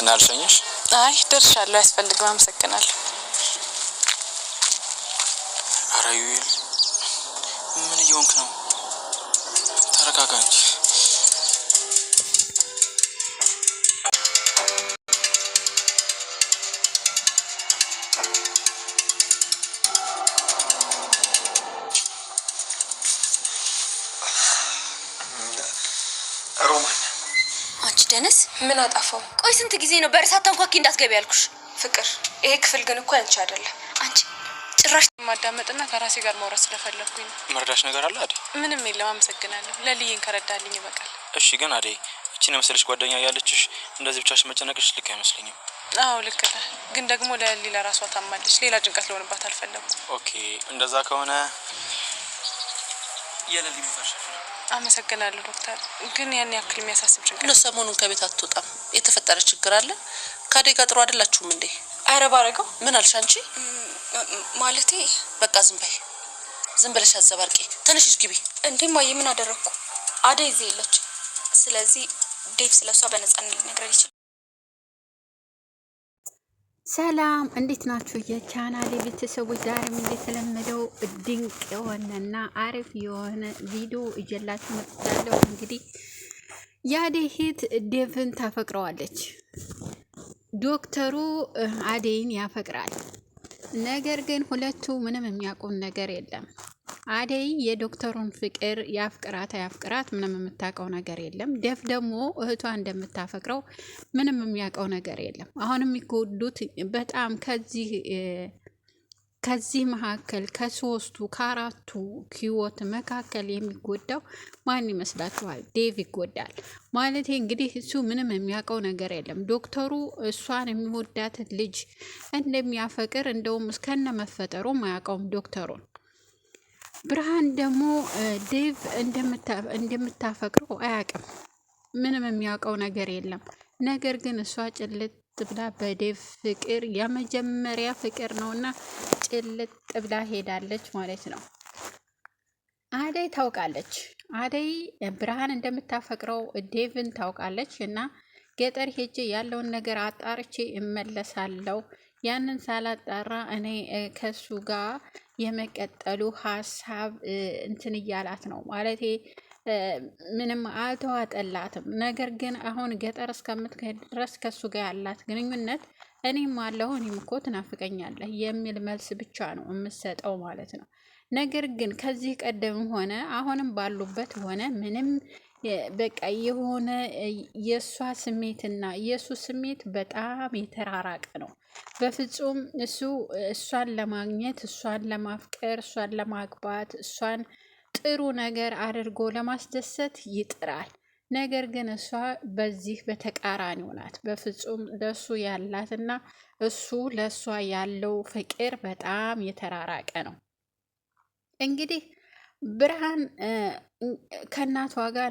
እናልሸኝሽ? አይ ደርሻለሁ፣ ያስፈልገው። አመሰግናለሁ። አራዩል ምን እየሆንክ ነው? ተረጋጋ እንጂ። ሮማን አንቺ ደነስ ምን አጣፋው? ቆይ ስንት ጊዜ ነው በርሳት አንኳኪ እንዳትገቢ ያልኩሽ? ፍቅር ይሄ ክፍል ግን እኮ አንቺ አይደለም። አንቺ ጭራሽ ማዳመጥና ከራሴ ጋር ማውራት ስለፈለኩኝ ነው። መረዳሽ ነገር አለ አይደል? ምንም የለም፣ አመሰግናለሁ። ለልይን ከረዳልኝ ይበቃል። እሺ ግን አደይ እቺን መሰለሽ ጓደኛ ያለችሽ እንደዚህ ብቻሽ መጨነቅሽ ልክ አይመስለኝም። አዎ ልክ ነህ፣ ግን ደግሞ ለሊ ለራሷ ታማለች። ሌላ ጭንቀት ለሆነባት አልፈለኩም። ኦኬ እንደዛ ከሆነ የለሊ ምፈርሽ። አመሰግናለሁ ዶክተር፣ ግን ያን ያክል የሚያሳስብ ጭንቀት ነው። ሰሞኑን ከቤት አትወጣም? የተፈጠረ ችግር አለ? ከአደይ ጋር ጥሩ አይደላችሁም እንዴ? ኧረ ባረገው። ምን አልሽ አንቺ? ማለቴ በቃ ዝም በይ፣ ዝም ብለሽ አዘባርቂ። ተነሽ ግቢ። እንዴ ማየ ምን አደረኩ? አደይ እዚህ የለች። ስለዚህ ዴቭ ስለሷ በነፃነት ሊነግረን ይችላል። ሰላም እንዴት ናችሁ የቻናሌ ቤተሰቦች? ዛሬም እንደተለመደው ድንቅ የሆነና አሪፍ የሆነ ቪዲዮ እየላችሁ መጥቻለሁ። እንግዲህ የአደይ እህት ዴቭን ታፈቅረዋለች። ዶክተሩ አደይን ያፈቅራል። ነገር ግን ሁለቱ ምንም የሚያውቁን ነገር የለም። አደይ የዶክተሩን ፍቅር ያፍቅራት ምንም የምታውቀው ነገር የለም። ዴቭ ደግሞ እህቷ እንደምታፈቅረው ምንም የሚያውቀው ነገር የለም። አሁን የሚጎዱት በጣም ከዚህ መካከል ከሶስቱ ከአራቱ ህይወት መካከል የሚጎዳው ማን ይመስላችኋል? ዴቭ ይጎዳል ማለት እንግዲህ እሱ ምንም የሚያውቀው ነገር የለም። ዶክተሩ እሷን የሚወዳትን ልጅ እንደሚያፈቅር እንደውም እስከነ መፈጠሩ አያውቀውም ዶክተሩን። ብርሃን ደግሞ ዴቭ እንደምታፈቅረው አያውቅም። ምንም የሚያውቀው ነገር የለም። ነገር ግን እሷ ጭልጥ ብላ በዴቭ ፍቅር የመጀመሪያ ፍቅር ነውና ጭልጥ ብላ ሄዳለች ማለት ነው። አደይ ታውቃለች። አደይ ብርሃን እንደምታፈቅረው ዴቭን ታውቃለች። እና ገጠር ሄጄ ያለውን ነገር አጣርቼ እመለሳለሁ። ያንን ሳላጣራ እኔ ከሱ ጋር የመቀጠሉ ሀሳብ እንትን እያላት ነው ማለት ምንም አልተዋጠላትም። ነገር ግን አሁን ገጠር እስከምትሄድ ድረስ ከሱ ጋር ያላት ግንኙነት እኔም አለሁ እኔም እኮ ትናፍቀኛለህ የሚል መልስ ብቻ ነው የምሰጠው ማለት ነው። ነገር ግን ከዚህ ቀደም ሆነ አሁንም ባሉበት ሆነ ምንም በቃ የሆነ የእሷ ስሜትና የእሱ ስሜት በጣም የተራራቀ ነው። በፍጹም እሱ እሷን ለማግኘት፣ እሷን ለማፍቀር፣ እሷን ለማግባት፣ እሷን ጥሩ ነገር አድርጎ ለማስደሰት ይጥራል። ነገር ግን እሷ በዚህ በተቃራኒው ናት። በፍጹም ለሱ ያላትና እሱ ለሷ ያለው ፍቅር በጣም የተራራቀ ነው። እንግዲህ ብርሃን ከእናቷ ጋር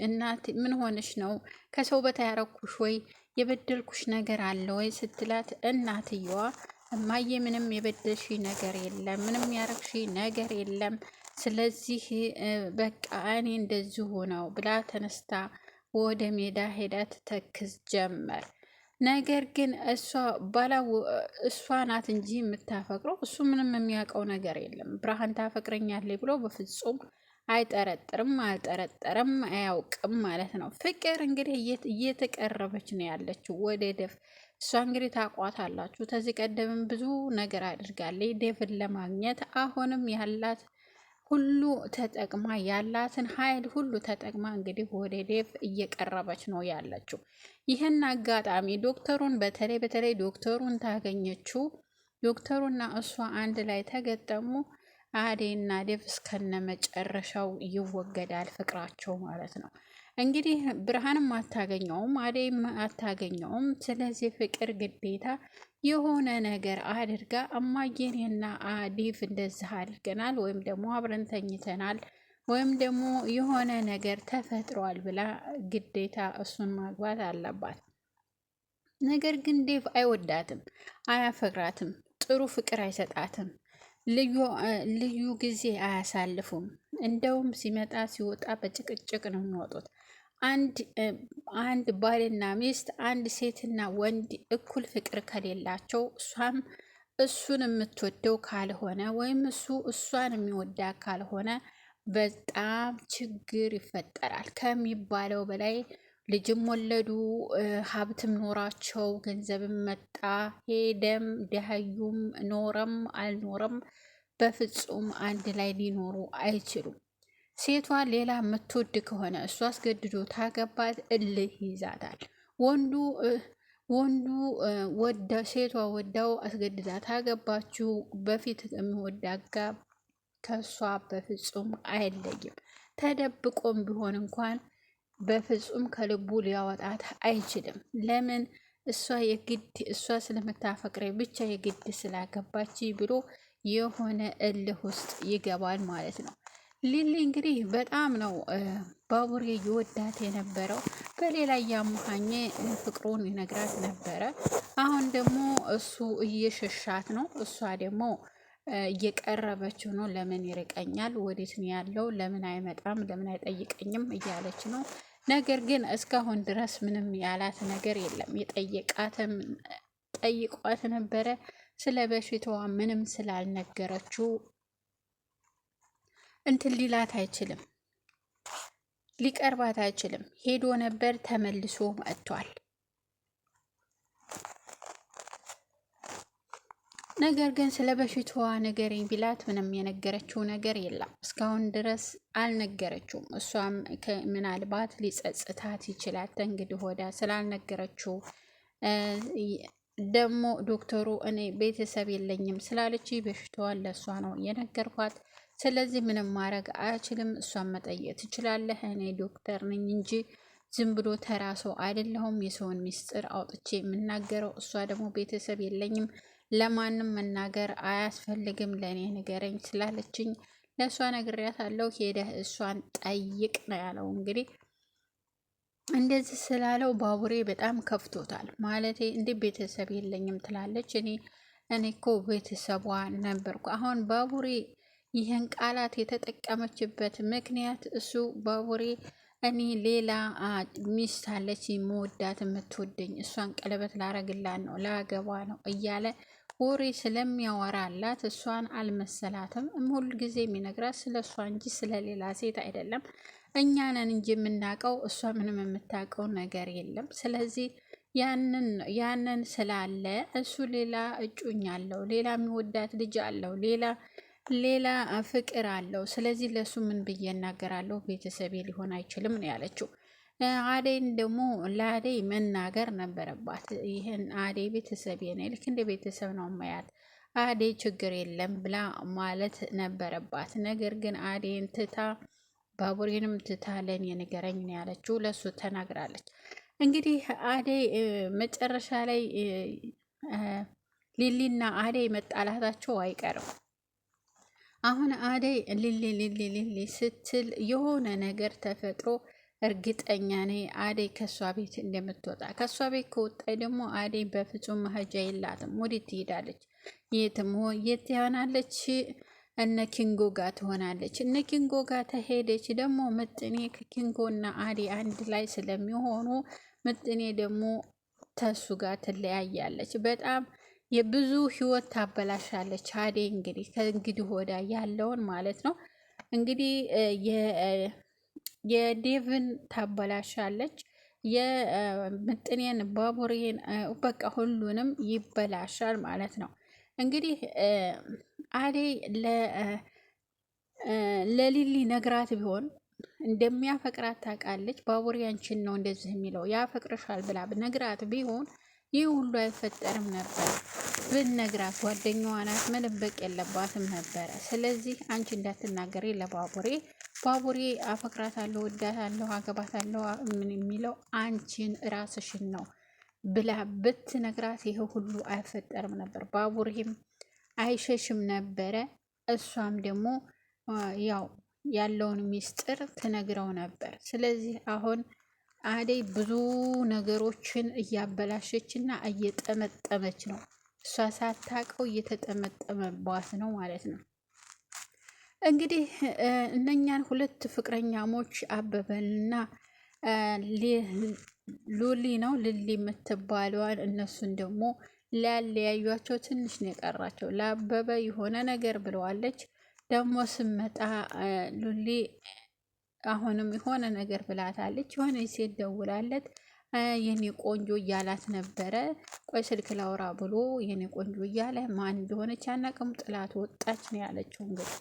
እናት ምን ሆነሽ ነው? ከሰው በታ ያረኩሽ ወይ የበደልኩሽ ነገር አለ ወይ ስትላት፣ እናትየዋ እማዬ ምንም የበደልሽ ነገር የለም፣ ምንም ያረግሽ ነገር የለም። ስለዚህ በቃ እኔ እንደዚሁ ነው ብላ ተነስታ ወደ ሜዳ ሄዳ ትተክዝ ጀመር። ነገር ግን እሷ ናት እንጂ የምታፈቅረው እሱ ምንም የሚያውቀው ነገር የለም። ብርሃን ታፈቅረኛለች ብሎ በፍጹም አይጠረጥርም፣ አልጠረጠረም፣ አያውቅም ማለት ነው። ፍቅር እንግዲህ እየተቀረበች ነው ያለችው ወደ ዴቭ። እሷ እንግዲህ ታቋታላችሁ። ከዚህ ቀደምም ብዙ ነገር አድርጋለች ዴቭን ለማግኘት። አሁንም ያላት ሁሉ ተጠቅማ ያላትን ኃይል ሁሉ ተጠቅማ እንግዲህ ወደ ዴቭ እየቀረበች ነው ያለችው። ይህን አጋጣሚ ዶክተሩን በተለይ ዶክተሩን ታገኘችው። ዶክተሩና እሷ አንድ ላይ ተገጠሙ። አደይና ዴቭ እስከነ መጨረሻው ይወገዳል ፍቅራቸው ማለት ነው። እንግዲህ ብርሃንም አታገኘውም፣ አደይም አታገኘውም። ስለዚህ ፍቅር ግዴታ የሆነ ነገር አድርጋ እማዬንና ዴቭ እንደዚህ አድርገናል ወይም ደግሞ አብረን ተኝተናል ወይም ደግሞ የሆነ ነገር ተፈጥሯል ብላ ግዴታ እሱን ማግባት አለባት። ነገር ግን ዴቭ አይወዳትም፣ አያፈቅራትም፣ ጥሩ ፍቅር አይሰጣትም፣ ልዩ ጊዜ አያሳልፉም። እንደውም ሲመጣ ሲወጣ በጭቅጭቅ ነው የሚወጡት። አንድ ባልና ሚስት አንድ ሴትና ወንድ እኩል ፍቅር ከሌላቸው እሱን የምትወደው ካልሆነ ወይም እሱ እሷን የሚወዳ ካልሆነ በጣም ችግር ይፈጠራል ከሚባለው በላይ። ልጅም ወለዱ፣ ሀብትም ኖራቸው፣ ገንዘብም መጣ ሄደም፣ ደሃዩም ኖረም አልኖረም በፍጹም አንድ ላይ ሊኖሩ አይችሉም። ሴቷ ሌላ የምትወድ ከሆነ እሱ አስገድዶ ታገባት እልህ ይዛታል። ወንዱ ሴቷ ወዳው አስገድዳ ታገባችው በፊት የሚወዳጋ ከሷ በፍጹም አይለይም። ተደብቆም ቢሆን እንኳን በፍጹም ከልቡ ሊያወጣት አይችልም። ለምን? እሷ ስለምታፈቅረኝ ብቻ የግድ ስላገባች ብሎ የሆነ እልህ ውስጥ ይገባል ማለት ነው። ሊሊ እንግዲህ በጣም ነው ባቡሬ ይወዳት የነበረው። በሌላ እያሙሃኘ ፍቅሩን ይነግራት ነበረ። አሁን ደግሞ እሱ እየሸሻት ነው፣ እሷ ደግሞ እየቀረበችው ነው። ለምን ይርቀኛል? ወዴት ነው ያለው? ለምን አይመጣም? ለምን አይጠይቀኝም? እያለች ነው። ነገር ግን እስካሁን ድረስ ምንም ያላት ነገር የለም። የጠየቃትም ጠይቋት ነበረ። ስለ በሽታዋ ምንም ስላልነገረችው እንትን ሊላት አይችልም፣ ሊቀርባት አይችልም። ሄዶ ነበር ተመልሶ መጥቷል። ነገር ግን ስለ በሽታዋ ንገረኝ ቢላት ምንም የነገረችው ነገር የለም። እስካሁን ድረስ አልነገረችውም። እሷም ምናልባት ሊጸጽታት ይችላል እንግዲህ ወዳ ስላልነገረችው። ደግሞ ዶክተሩ እኔ ቤተሰብ የለኝም ስላለች በሽታዋን ለእሷ ነው የነገርኳት። ስለዚህ ምንም ማድረግ አልችልም። እሷን መጠየቅ ትችላለህ። እኔ ዶክተር ነኝ እንጂ ዝም ብሎ ተራ ሰው አይደለሁም የሰውን ሚስጥር አውጥቼ የምናገረው። እሷ ደግሞ ቤተሰብ የለኝም ለማንም መናገር አያስፈልግም ለእኔ ንገረኝ ስላለችኝ ለእሷ ነግሬያታለሁ። ሄደህ እሷን ጠይቅ ነው ያለው። እንግዲህ እንደዚህ ስላለው ባቡሬ በጣም ከፍቶታል። ማለቴ እንደ ቤተሰብ የለኝም ትላለች። እኔ እኮ ቤተሰቧ ነበርኩ። አሁን ባቡሬ ይህን ቃላት የተጠቀመችበት ምክንያት እሱ ባቡሬ እኔ ሌላ ሚስት አለች የምወዳት የምትወደኝ፣ እሷን ቀለበት ላረግላት ነው ላገባ ነው እያለ ወሬ ስለሚያወራላት እሷን አልመሰላትም። ሁል ጊዜ የሚነግራት ስለ እሷ እንጂ ስለ ሌላ ሴት አይደለም። እኛ ነን እንጂ የምናውቀው፣ እሷ ምንም የምታውቀው ነገር የለም። ስለዚህ ያንን ስላለ እሱ ሌላ እጩኝ አለው፣ ሌላ የሚወዳት ልጅ አለው፣ ሌላ ፍቅር አለው። ስለዚህ ለሱ ምን ብዬ እናገራለሁ? ቤተሰቤ ሊሆን አይችልም ነው ያለችው። አደይን ደግሞ ለአደይ መናገር ነበረባት። ይህን አደይ ቤተሰቤ ነው፣ ልክ እንደ ቤተሰብ ነው ማያት፣ አደይ ችግር የለም ብላ ማለት ነበረባት። ነገር ግን አደይን ትታ ባቡሬንም ትታ ለኔ ንገረኝ ነው ያለችው። ለሱ ተናግራለች። እንግዲህ አደይ መጨረሻ ላይ ሊሊና አደይ መጣላታቸው አይቀርም። አሁን አደይ ሊሊ ስትል የሆነ ነገር ተፈጥሮ እርግጠኛ ነኝ አደይ ከሷ ቤት እንደምትወጣ። ከሷ ቤት ከወጣይ ደግሞ አደይ በፍጹም መሄጃ የላትም። ወዴት ትሄዳለች? የት ትሆናለች? እነ ኪንጎ ጋር ትሆናለች። እነ ኪንጎ ጋር ተሄደች ደግሞ ምጥኔ ከኪንጎና አደይ አንድ ላይ ስለሚሆኑ ምጥኔ ደግሞ ተሱ ጋር ትለያያለች። በጣም የብዙ ህይወት ታበላሻለች አደይ። እንግዲህ ከእንግዲህ ወዳ ያለውን ማለት ነው እንግዲህ የዴቭን ታበላሻለች፣ የምጥኔን ባቡሬን፣ በቃ ሁሉንም ይበላሻል ማለት ነው። እንግዲህ አደይ ለሊሊ ነግራት ቢሆን እንደሚያፈቅራት ታውቃለች። ባቡሬ አንቺን ነው እንደዚህ የሚለው ያፈቅርሻል ብላ ነግራት ቢሆን ይህ ሁሉ አይፈጠርም ነበር። ብነግራት ጓደኛዋ ናት፣ መደበቅ የለባትም ነበረ። ስለዚህ አንቺ እንዳትናገሪ ለባቡሬ፣ ባቡሬ አፈቅራታለሁ፣ ወዳታለሁ፣ አገባታለሁ ምን የሚለው አንቺን ራስሽን ነው ብላ ብትነግራት ይሄ ሁሉ አይፈጠርም ነበር። ባቡሬም አይሸሽም ነበረ። እሷም ደግሞ ያው ያለውን ሚስጥር ትነግረው ነበር። ስለዚህ አሁን አደይ ብዙ ነገሮችን እያበላሸች እና እየጠመጠመች ነው። እሷ ሳታውቀው እየተጠመጠመባት ነው ማለት ነው። እንግዲህ እነኛን ሁለት ፍቅረኛሞች አበበንና ሉሊ ነው ልሊ የምትባለዋን እነሱን ደግሞ ሊያለያዩቸው ትንሽ ነው የቀራቸው። ለአበበ የሆነ ነገር ብለዋለች። ደግሞ ስመጣ ሉሊ አሁንም የሆነ ነገር ብላታለች። የሆነ ሴት ደውላለት የኔ ቆንጆ እያላት ነበረ። ቆይ ስልክ ላውራ ብሎ የኔ ቆንጆ እያለ ማን እንደሆነች አናውቅም። ጥላት ወጣች ነው ያለችው እንግዲህ